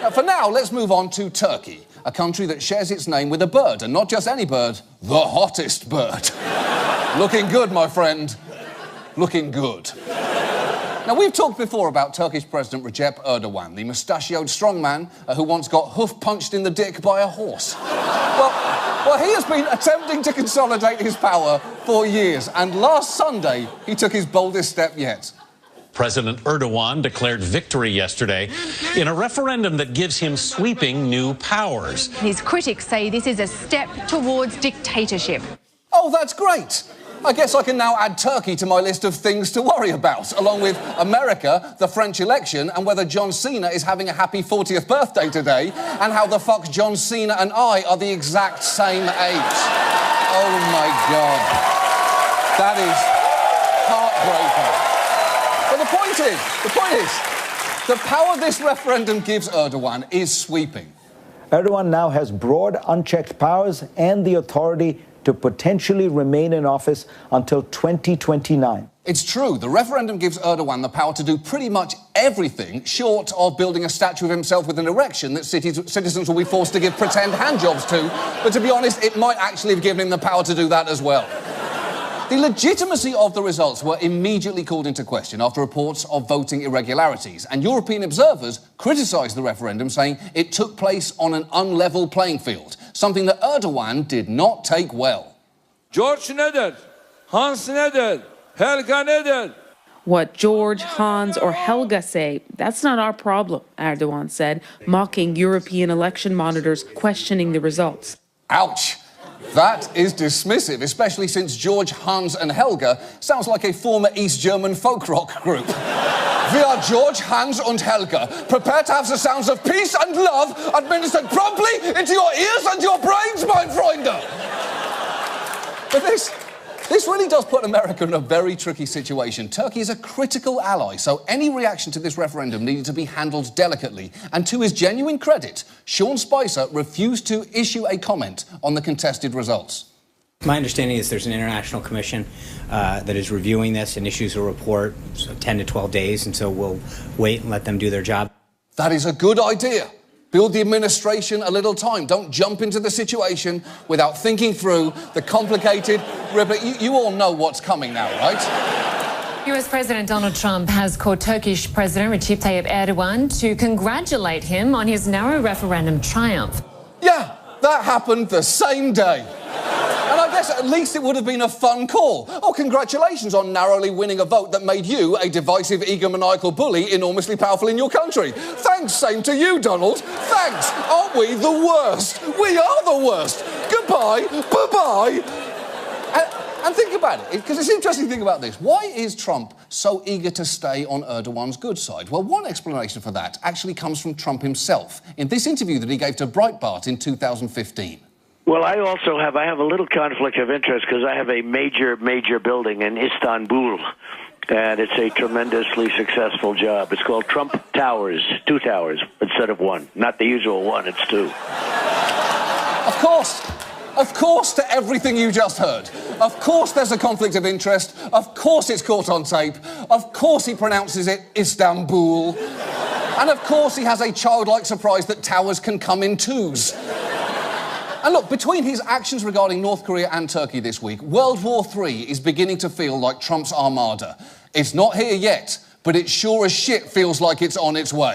Now, for now, let's move on to Turkey, a country that shares its name with a bird, and not just any bird, the hottest bird. Looking good, my friend. Looking good. Now, we've talked before about Turkish President Recep Erdogan, the mustachioed strongman who once got hoof-punched in the dick by a horse. Well, he has been attempting to consolidate his power for years, and last Sunday, he took his boldest step yet. President Erdogan declared victory yesterday in a referendum that gives him sweeping new powers. His critics say this is a step towards dictatorship. Oh, that's great. I guess I can now add Turkey to my list of things to worry about, along with America, the French election, and whether John Cena is having a happy 40th birthday today, and how the fuck John Cena and I are the exact same age. Oh, my God. That is heartbreaking. But the point is, the power this referendum gives Erdogan is sweeping. Erdogan now has broad, unchecked powers and the authority to potentially remain in office until 2029. It's true, the referendum gives Erdogan the power to do pretty much everything short of building a statue of himself with an erection that citizens will be forced to give pretend handjobs to. But to be honest, it might actually have given him the power to do that as well. The legitimacy of the results were immediately called into question after reports of voting irregularities, and European observers criticised the referendum, saying it took place on an unlevel playing field, something that Erdogan did not take well. George nedir? Hans nedir? Helga nedir? What George, Hans or Helga say, that's not our problem, Erdogan said, mocking European election monitors questioning the results. Ouch. That is dismissive, especially since George, Hans and Helga sounds like a former East German folk rock group. We are George, Hans and Helga, prepared to have the sounds of peace and love administered promptly into your ears and your brains, mein Freunde. But this really does put America in a very tricky situation. Turkey is a critical ally, so any reaction to this referendum needed to be handled delicately. And to his genuine credit, Sean Spicer refused to issue a comment on the contested results. My understanding is there's an international commission that is reviewing this and issues a report, so 10 to 12 days, and so we'll wait and let them do their job. That is a good idea. Build the administration a little time. Don't jump into the situation without thinking through the complicated... You all know what's coming now, right? US President Donald Trump has called Turkish President Recep Tayyip Erdogan to congratulate him on his narrow referendum triumph. Yeah, that happened the same day. And I guess at least it would have been a fun call. Oh, congratulations on narrowly winning a vote that made you, a divisive, egomaniacal bully, enormously powerful in your country. Thanks, same to you, Donald. Thanks. Aren't we the worst? We are the worst. Goodbye. Bye-bye. And think about it, because it's interesting to think about this. Why is Trump so eager to stay on Erdogan's good side? Well, one explanation for that actually comes from Trump himself in this interview that he gave to Breitbart in 2015. Well, I have a little conflict of interest because I have a major building in Istanbul, and it's a tremendously successful job. It's called Trump Towers, 2 towers instead of 1. Not the usual 1, it's 2. Of course to everything you just heard. Of course there's a conflict of interest. Of course it's caught on tape. Of course he pronounces it Istanbul. And of course he has a childlike surprise that towers can come in 2s. And look, between his actions regarding North Korea and Turkey this week, World War III is beginning to feel like Trump's armada. It's not here yet, but it sure as shit feels like it's on its way.